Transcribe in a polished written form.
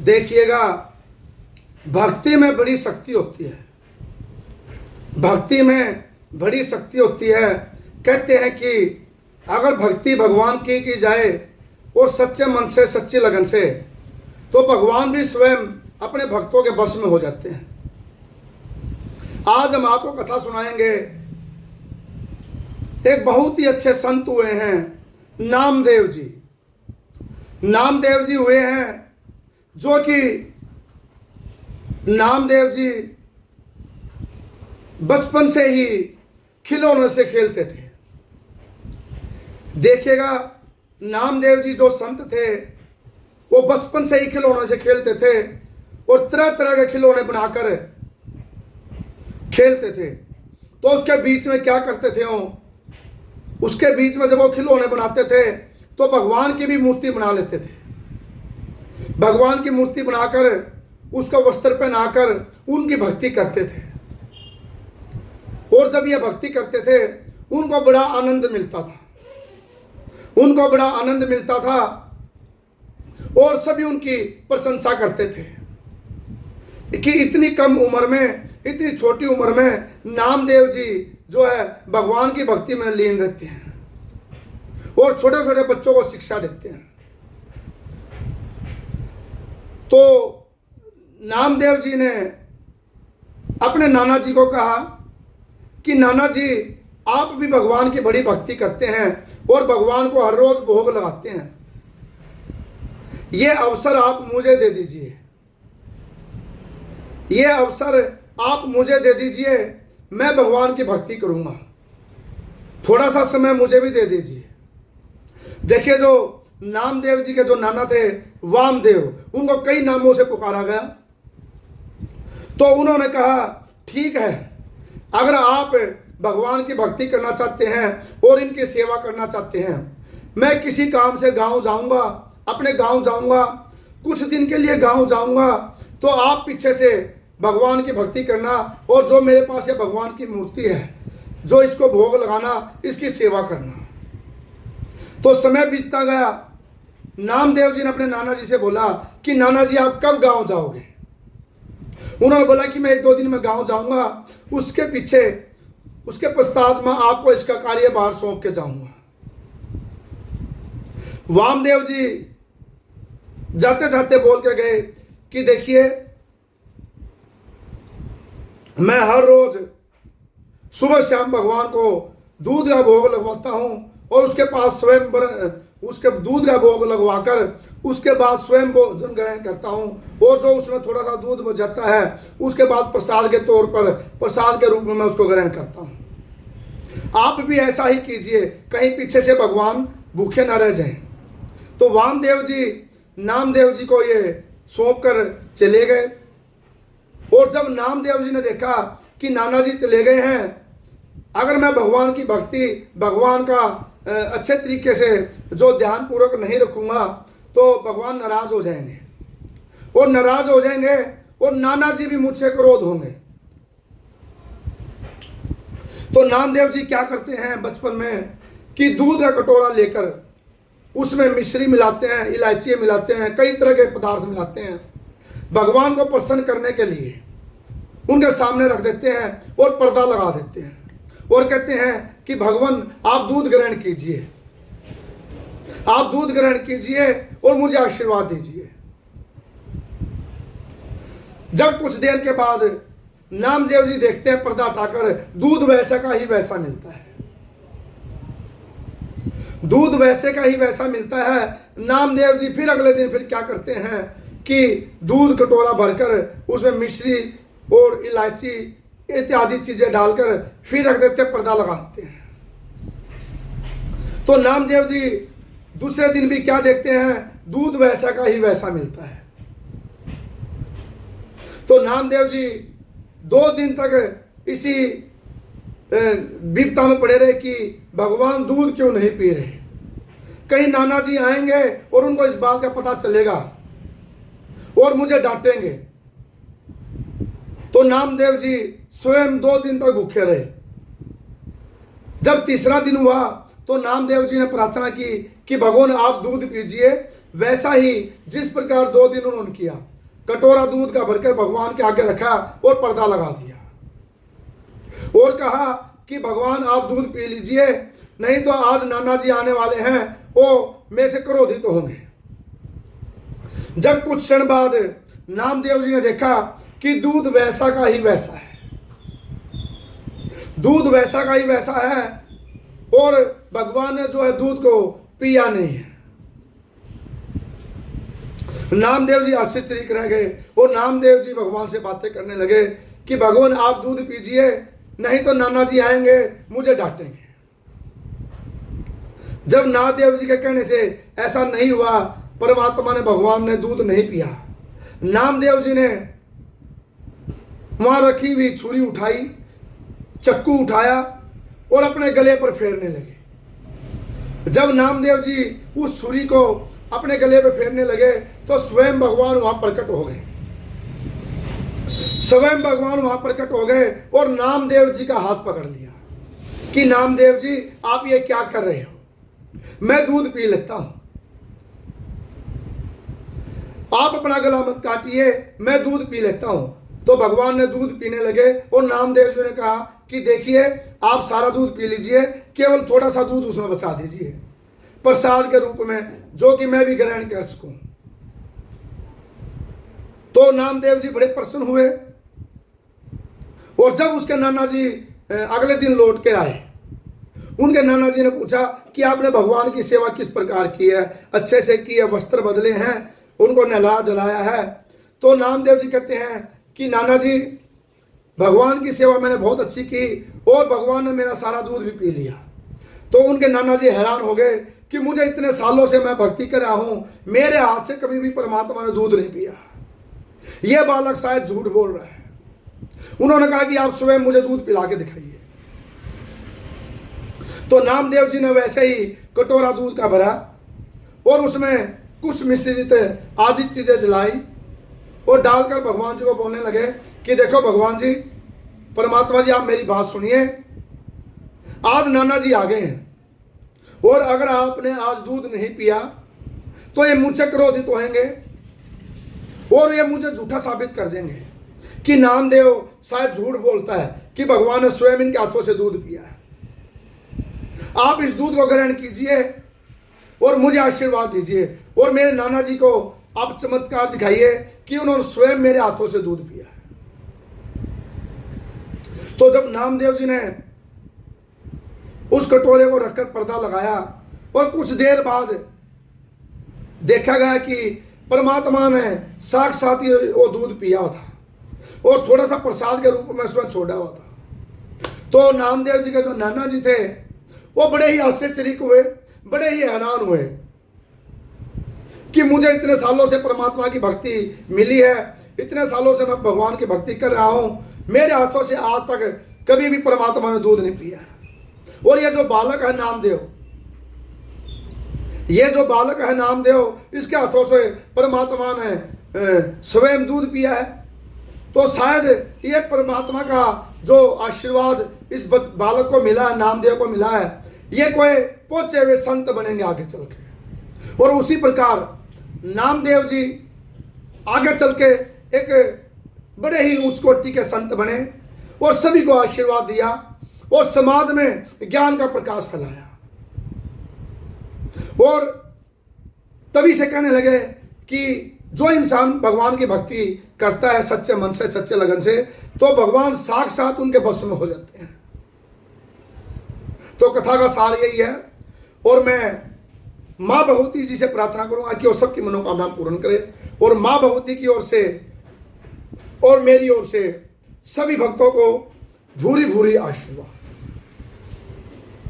देखिएगा, भक्ति में बड़ी शक्ति होती है, भक्ति में बड़ी शक्ति होती है। कहते हैं कि अगर भक्ति भगवान की जाए और सच्चे मन से, सच्ची लगन से, तो भगवान भी स्वयं अपने भक्तों के बस में हो जाते हैं। आज हम आपको कथा सुनाएंगे। एक बहुत ही अच्छे संत हुए हैं, नामदेव जी। नामदेव जी हुए हैं, जो कि नामदेव जी बचपन से ही खिलौनों से खेलते थे। देखिएगा, नामदेव जी जो संत थे, वो बचपन से ही खिलौनों से खेलते थे और तरह तरह के खिलौने बनाकर खेलते थे। तो उसके बीच में क्या करते थे वो, उसके बीच में जब वो खिलौने बनाते थे तो भगवान की भी मूर्ति बना लेते थे। भगवान की मूर्ति बनाकर उसको वस्त्र पहनाकर उनकी भक्ति करते थे। और जब ये भक्ति करते थे, उनको बड़ा आनंद मिलता था, उनको बड़ा आनंद मिलता था और सभी उनकी प्रशंसा करते थे कि इतनी कम उम्र में, इतनी छोटी उम्र में नामदेव जी जो है भगवान की भक्ति में लीन रहते हैं और छोटे छोटे बच्चों को शिक्षा देते हैं। तो नामदेव जी ने अपने नाना जी को कहा कि नाना जी, आप भी भगवान की बड़ी भक्ति करते हैं और भगवान को हर रोज भोग लगाते हैं, ये अवसर आप मुझे दे दीजिए, ये अवसर आप मुझे दे दीजिए, मैं भगवान की भक्ति करूंगा, थोड़ा सा समय मुझे भी दे दीजिए। देखिए, जो नामदेव जी के जो नाना थे वामदेव, उनको कई नामों से पुकारा गया। तो उन्होंने कहा, ठीक है, अगर आप भगवान की भक्ति करना चाहते हैं और इनकी सेवा करना चाहते हैं, मैं किसी काम से गांव जाऊंगा, अपने गांव जाऊंगा, कुछ दिन के लिए गांव जाऊंगा, तो आप पीछे से भगवान की भक्ति करना और जो मेरे पास ये भगवान की मूर्ति है, जो इसको भोग लगाना, इसकी सेवा करना। तो समय बीतता गया। नामदेव जी ने अपने नाना जी से बोला कि नाना जी, आप कब गांव जाओगे? उन्होंने बोला कि मैं 1-2 दिन में गांव जाऊंगा, उसके पीछे, उसके पश्चात मैं आपको इसका कार्यभार सौंप के जाऊंगा। वामदेव जी जाते जाते बोल के गए कि देखिए, मैं हर रोज सुबह शाम भगवान को दूध का भोग लगवाता हूं और उसके पास स्वयं उसके दूध का भोग लगवाकर उसके बाद स्वयं भोजन ग्रहण करता हूं और जो उसमें थोड़ा सा दूध बच जाता है, उसके बाद प्रसाद के तौर पर, प्रसाद के रूप में मैं उसको ग्रहण करता हूं। आप भी ऐसा ही कीजिए, कहीं पीछे से भगवान भूखे ना रह जाएं। तो वामदेव जी नामदेव जी को ये सौंप कर चले गए। और जब नामदेव जी ने देखा कि नाना जी चले गए हैं, अगर मैं भगवान की भक्ति, भगवान का अच्छे तरीके से जो ध्यान पूर्वक नहीं रखूंगा, तो भगवान नाराज हो जाएंगे और नाराज हो जाएंगे और नाना जी भी मुझसे क्रोध होंगे। तो नामदेव जी क्या करते हैं बचपन में कि दूध का कटोरा लेकर उसमें मिश्री मिलाते हैं, इलायची मिलाते हैं, कई तरह के पदार्थ मिलाते हैं, भगवान को प्रसन्न करने के लिए उनके सामने रख देते हैं और पर्दा लगा देते हैं और कहते हैं कि भगवान, आप दूध ग्रहण कीजिए, आप दूध ग्रहण कीजिए और मुझे आशीर्वाद दीजिए। जब कुछ देर के बाद नामदेव जी देखते हैं, पर्दा हटाकर दूध वैसा का ही वैसा मिलता है, दूध वैसे का ही वैसा मिलता है। नामदेव जी फिर अगले दिन फिर क्या करते हैं कि दूध कटोरा भरकर उसमें मिश्री और इलायची इत्यादि चीजें डालकर फिर रख देते, पर्दा लगाते हैं। तो नामदेव जी दूसरे दिन भी क्या देखते हैं, दूध वैसा का ही वैसा मिलता है। तो नामदेव जी 2 दिन तक इसी विपदा में पड़े रहे कि भगवान दूध क्यों नहीं पी रहे, कहीं नाना जी आएंगे और उनको इस बात का पता चलेगा और मुझे डांटेंगे। तो नामदेव जी स्वयं 2 दिन तक भूखे रहे। जब तीसरा दिन हुआ तो नामदेव जी ने प्रार्थना की कि भगवान आप दूध पीजिए, वैसा ही जिस प्रकार 2 दिन उन्होंने किया कटोरा दूध का भरकर भगवान के आगे रखा और पर्दा लगा दिया और कहा कि भगवान आप दूध पी लीजिए, नहीं तो आज नाना जी आने वाले हैं, वो मेरे से क्रोधित होंगे। जब कुछ क्षण बाद नामदेव जी ने देखा कि दूध वैसा का ही वैसा है, दूध वैसा का ही वैसा है, और भगवान ने जो है दूध को पिया नहीं है। नामदेव जी आश्चर्यचकित रह गए और नामदेव जी भगवान से बातें करने लगे कि भगवान आप दूध पीजिए, नहीं तो नाना जी आएंगे मुझे डांटेंगे। जब नामदेव जी के कहने से ऐसा नहीं हुआ, परमात्मा ने भगवान ने दूध नहीं पिया। नामदेव जी ने वहां रखी हुई छुरी उठाई, चक्कू उठाया और अपने गले पर फेरने लगे। जब नामदेव जी उस छुरी को अपने गले पर फेरने लगे तो स्वयं भगवान वहां प्रकट हो गए। स्वयं भगवान वहां प्रकट हो गए और नामदेव जी का हाथ पकड़ लिया कि नामदेव जी आप ये क्या कर रहे हो, मैं दूध पी लेता हूं, आप अपना गला मत काटिए, मैं दूध पी लेता हूं। तो भगवान ने दूध पीने लगे और नामदेव जी ने कहा कि देखिए आप सारा दूध पी लीजिए, केवल थोड़ा सा दूध उसमें बचा दीजिए प्रसाद के रूप में, जो कि मैं भी ग्रहण कर सकूं। तो नामदेव जी बड़े प्रसन्न हुए और जब उसके नाना जी अगले दिन लौट के आए, उनके नाना जी ने पूछा कि आपने भगवान की सेवा किस प्रकार की है, अच्छे से की है, वस्त्र बदले हैं, उनको नहला धुलाया है। तो नामदेव जी कहते हैं कि नाना जी भगवान की सेवा मैंने बहुत अच्छी की और भगवान ने मेरा सारा दूध भी पी लिया। तो उनके नाना जी हैरान हो गए कि मुझे इतने सालों से मैं भक्ति कर रहा हूं, मेरे हाथ से कभी भी परमात्मा ने दूध नहीं पिया, यह बालक शायद झूठ बोल रहा है। उन्होंने कहा कि आप स्वयं मुझे दूध पिला के दिखाइए। तो नामदेव जी ने वैसे ही कटोरा दूध का भरा और उसमें कुछ मिश्रित आदि चीजें दिलाई और डालकर भगवान जी को बोलने लगे कि देखो भगवान जी, परमात्मा जी आप मेरी बात सुनिए, आज नाना जी आ गए हैं और अगर आपने आज दूध नहीं पिया तो ये मुझसे क्रोधित होंगे और ये मुझे झूठा साबित कर देंगे कि नामदेव शायद झूठ बोलता है कि भगवान ने स्वयं इनके हाथों से दूध पिया है। आप इस दूध को ग्रहण कीजिए और मुझे आशीर्वाद दीजिए और मेरे नाना जी को आप चमत्कार दिखाइए कि उन्होंने स्वयं मेरे हाथों से दूध पिया है। तो जब नामदेव जी ने उस कटोरे को रखकर पर्दा लगाया और कुछ देर बाद देखा गया कि परमात्मा ने साक्षात ही वो दूध पिया हुआ था और थोड़ा सा प्रसाद के रूप में उसमें छोड़ा हुआ था। तो नामदेव जी के जो नाना जी थे वो बड़े ही आश्चर्यचकित हुए, बड़े ही हैरान हुए कि मुझे इतने सालों से परमात्मा की भक्ति मिली है, इतने सालों से मैं भगवान की भक्ति कर रहा हूं, मेरे हाथों से आज तक कभी भी परमात्मा ने दूध नहीं पिया। और ये जो बालक है नामदेव, ये जो बालक है नामदेव, इसके हाथों से परमात्मा ने स्वयं दूध पिया है। तो शायद ये परमात्मा का जो आशीर्वाद इस बालक को मिला है, नामदेव को मिला है, ये कोई पहुंचे हुए संत बनेंगे आगे चल के। और उसी प्रकार नामदेव जी आगे चल के एक बड़े ही उच्च कोटि के संत बने और सभी को आशीर्वाद दिया और समाज में ज्ञान का प्रकाश फैलाया। और तभी से कहने लगे कि जो इंसान भगवान की भक्ति करता है सच्चे मन से, सच्चे लगन से, तो भगवान साक्षात उनके बस में हो जाते हैं। तो कथा का सार यही है। और मैं माँ भगवती जी से प्रार्थना करूंगा कि वो सबकी मनोकामना पूर्ण करे और माँ भगवती की ओर से और मेरी ओर से सभी भक्तों को भूरी भूरी आशीर्वाद।